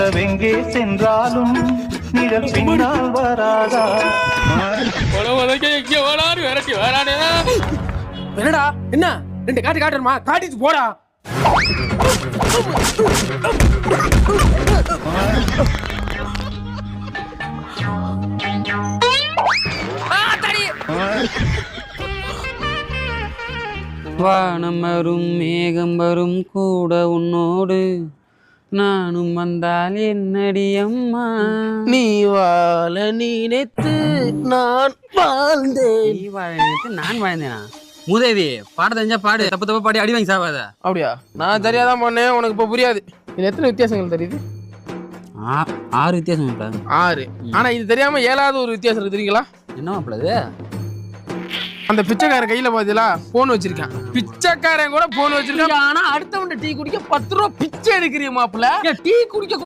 நிலவெங்கே சென்றாலும் நிழல் பின்னால் வராதா? என்னடா என்ன 2 காட்டு காட்டுமா காட்டிட்டு போடா. வானம் வரும் மேகம் வரும் கூட உன்னோடு நானும் வந்தால் என்னடி அம்மா. நீ வாழ நினைத்து நான் வாழ்ந்தேன். நீ வாழ நினைத்து நான் வாழ்ந்தேனா? மூதேவி பாட தெரிஞ்சா பாடு, தப்பு தப்பா பாடி அடி வாங்கி சாவாத. அப்படியா? நான் தெரியாதான் பண்ணேன், உனக்கு இப்ப புரியாது. இது எத்தனை வித்தியாசங்கள் தெரியுது? 6 வித்தியாசம். 6. ஆனா இது தெரியாம 7வது ஒரு வித்தியாசம் இருக்கு தெரியுங்களா? என்ன மாப்பிள்ளது? அந்த பிச்சைக்காரன் கையில பாத்தீங்களா போன் வச்சிருக்கான். பிச்சைக்காரன் கூட போன் வச்சிருக்கான். ஆனா அடுத்தவன் டீ குடிக்க 10 ரூபா பிச்சை எடுக்கிறிய மாப்பிள்ள. டீ குடிக்க